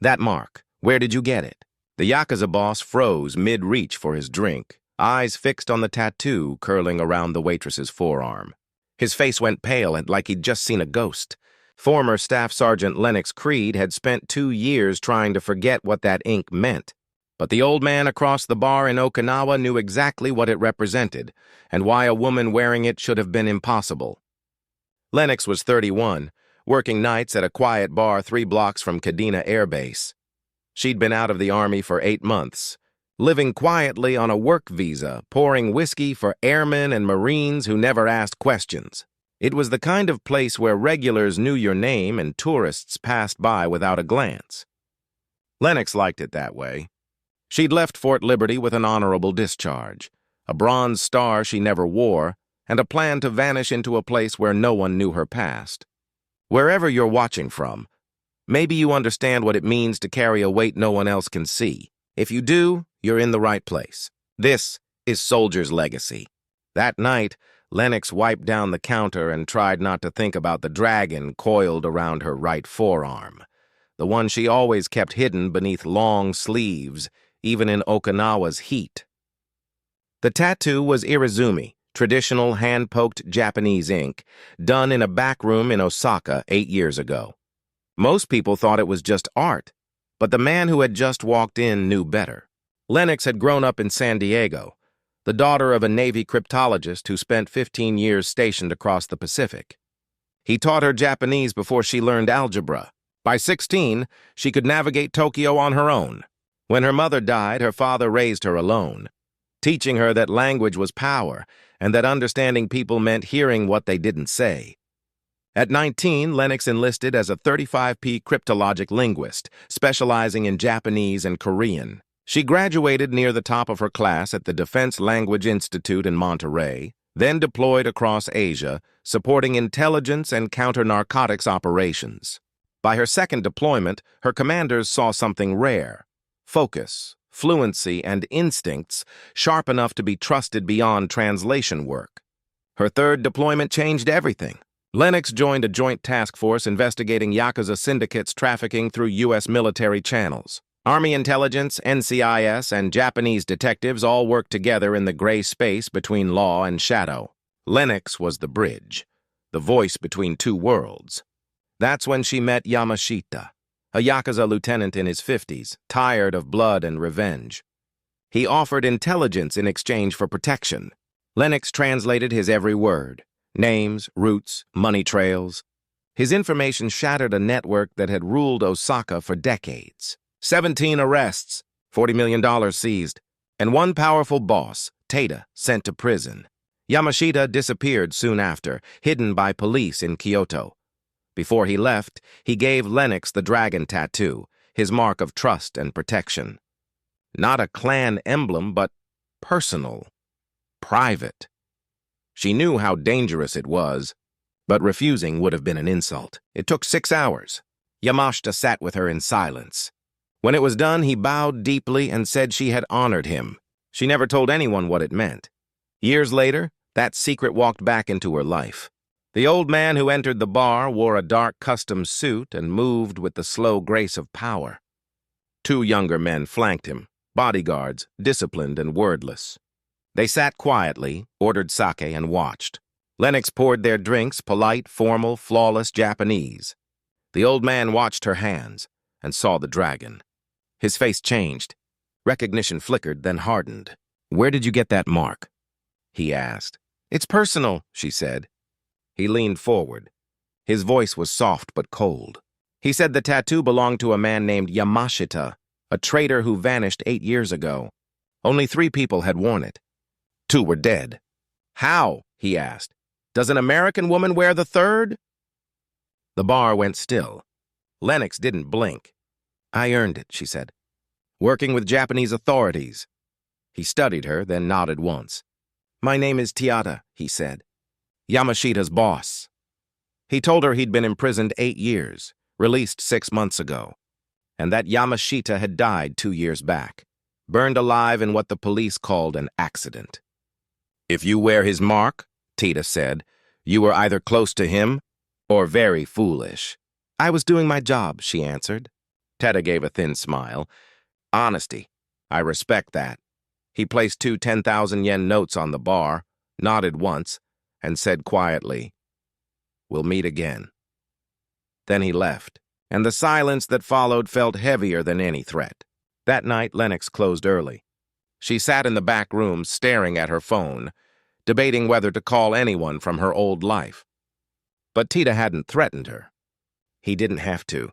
That mark, where did you get it? The Yakuza boss froze mid-reach for his drink, eyes fixed on the tattoo curling around the waitress's forearm. His face went pale and like he'd just seen a ghost. Former Staff Sergeant Lennox Creed had spent 2 years trying to forget what that ink meant. But the old man across the bar in Okinawa knew exactly what it represented and why a woman wearing it should have been impossible. Lennox was 31, working nights at a quiet bar 3 blocks from Kadena Air Base. She'd been out of the Army for 8 months, living quietly on a work visa, pouring whiskey for airmen and Marines who never asked questions. It was the kind of place where regulars knew your name and tourists passed by without a glance. Lennox liked it that way. She'd left Fort Liberty with an honorable discharge, a bronze star she never wore, and a plan to vanish into a place where no one knew her past. Wherever you're watching from, maybe you understand what it means to carry a weight no one else can see. If you do, you're in the right place. This is Soldier's Legacy. That night, Lennox wiped down the counter and tried not to think about the dragon coiled around her right forearm, the one she always kept hidden beneath long sleeves, even in Okinawa's heat. The tattoo was Irizumi, traditional hand-poked Japanese ink, done in a back room in Osaka 8 years ago. Most people thought it was just art, but the man who had just walked in knew better. Lennox had grown up in San Diego, the daughter of a Navy cryptologist who spent 15 years stationed across the Pacific. He taught her Japanese before she learned algebra. By 16, she could navigate Tokyo on her own. When her mother died, her father raised her alone, teaching her that language was power and that understanding people meant hearing what they didn't say. At 19, Lennox enlisted as a 35p cryptologic linguist, specializing in Japanese and Korean. She graduated near the top of her class at the Defense Language Institute in Monterey, then deployed across Asia, supporting intelligence and counter-narcotics operations. By her second deployment, her commanders saw something rare: focus, fluency, and instincts sharp enough to be trusted beyond translation work. Her third deployment changed everything. Lennox joined a joint task force investigating Yakuza syndicates trafficking through U.S. military channels. Army intelligence, NCIS, and Japanese detectives all worked together in the gray space between law and shadow. Lennox was the bridge, the voice between two worlds. That's when she met Yamashita, a Yakuza lieutenant in his 50s, tired of blood and revenge. He offered intelligence in exchange for protection. Lennox translated his every word: names, routes, money trails. His information shattered a network that had ruled Osaka for decades. 17 arrests, $40 million seized, and one powerful boss, Tada, sent to prison. Yamashita disappeared soon after, hidden by police in Kyoto. Before he left, he gave Lennox the dragon tattoo, his mark of trust and protection. Not a clan emblem, but personal, private. She knew how dangerous it was, but refusing would have been an insult. It took 6 hours. Yamashita sat with her in silence. When it was done, he bowed deeply and said she had honored him. She never told anyone what it meant. Years later, that secret walked back into her life. The old man who entered the bar wore a dark custom suit and moved with the slow grace of power. 2 younger men flanked him, bodyguards, disciplined and wordless. They sat quietly, ordered sake, and watched. Lennox poured their drinks, polite, formal, flawless Japanese. The old man watched her hands and saw the dragon. His face changed. Recognition flickered, then hardened. "Where did you get that mark?" he asked. "It's personal," she said. He leaned forward. His voice was soft but cold. He said the tattoo belonged to a man named Yamashita, a traitor who vanished 8 years ago. Only 3 people had worn it. 2 were dead. "How?" he asked. "Does an American woman wear the 3rd?" The bar went still. Lennox didn't blink. "I earned it," she said. "Working with Japanese authorities." He studied her, then nodded once. "My name is Tiada," he said. "Yamashita's boss." He told her he'd been imprisoned 8 years, released 6 months ago, and that Yamashita had died 2 years back, burned alive in what the police called an accident. "If you wear his mark," Tita said, "you were either close to him or very foolish." "I was doing my job," she answered. Teda gave a thin smile. Honesty. I respect that. He placed two 10,000 yen notes on the bar, nodded once, and said quietly, "We'll meet again." Then he left, and the silence that followed felt heavier than any threat. That night, Lennox closed early. She sat in the back room staring at her phone, debating whether to call anyone from her old life. But Tita hadn't threatened her. He didn't have to.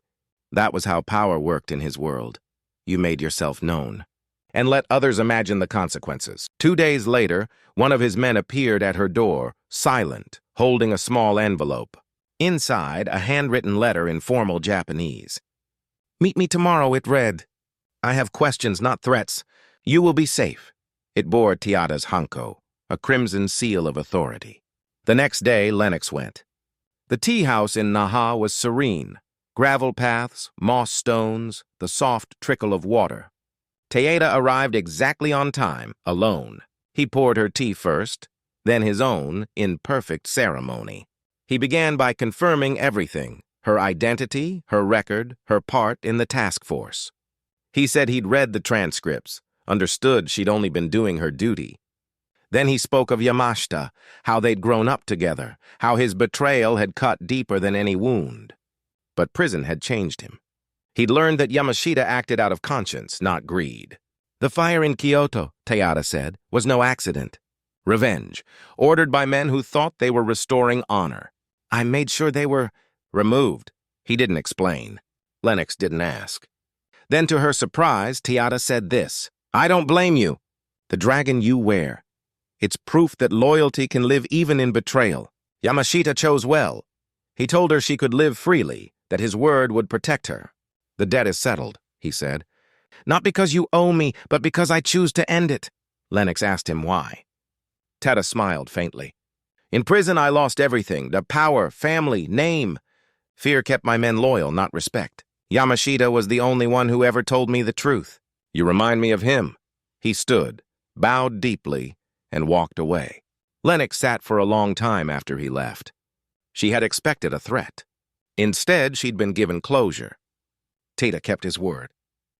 That was how power worked in his world. You made yourself known, and let others imagine the consequences. 2 days later, one of his men appeared at her door, silent, holding a small envelope. Inside, a handwritten letter in formal Japanese. "Meet me tomorrow," it read. "I have questions, not threats. You will be safe." It bore Tiada's hanko, a crimson seal of authority. The next day, Lennox went. The tea house in Naha was serene. Gravel paths, moss stones, the soft trickle of water. Tiada arrived exactly on time, alone. He poured her tea first, then his own, in perfect ceremony. He began by confirming everything: her identity, her record, her part in the task force. He said he'd read the transcripts, understood she'd only been doing her duty. Then he spoke of Yamashita, how they'd grown up together, how his betrayal had cut deeper than any wound. But prison had changed him. He'd learned that Yamashita acted out of conscience, not greed. The fire in Kyoto, Tiada said, was no accident. Revenge, ordered by men who thought they were restoring honor. I made sure they were removed. He didn't explain. Lennox didn't ask. Then, to her surprise, Tiada said this: "I don't blame you. The dragon you wear. It's proof that loyalty can live even in betrayal. Yamashita chose well. He told her she could live freely, that his word would protect her. The debt is settled," he said. "Not because you owe me, but because I choose to end it." Lennox asked him why. Teda smiled faintly. "In prison I lost everything: the power, family, name. Fear kept my men loyal, not respect. Yamashita was the only one who ever told me the truth. You remind me of him." He stood, bowed deeply, and walked away. Lennox sat for a long time after he left. She had expected a threat. Instead, she'd been given closure. Tita kept his word.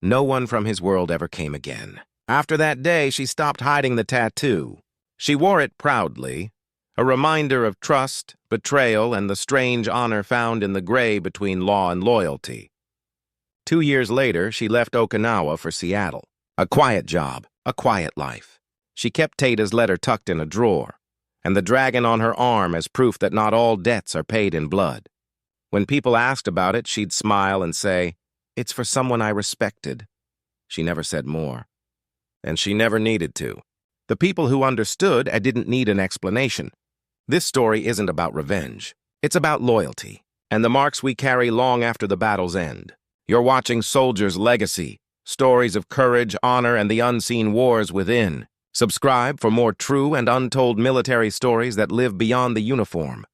No one from his world ever came again. After that day, she stopped hiding the tattoo. She wore it proudly, a reminder of trust, betrayal, and the strange honor found in the gray between law and loyalty. 2 years later, she left Okinawa for Seattle. A quiet job, a quiet life. She kept Tata's letter tucked in a drawer, and the dragon on her arm as proof that not all debts are paid in blood. When people asked about it, she'd smile and say, "It's for someone I respected." She never said more. And she never needed to. The people who understood didn't need an explanation. This story isn't about revenge. It's about loyalty, and the marks we carry long after the battle's end. You're watching Soldier's Legacy, stories of courage, honor, and the unseen wars within. Subscribe for more true and untold military stories that live beyond the uniform.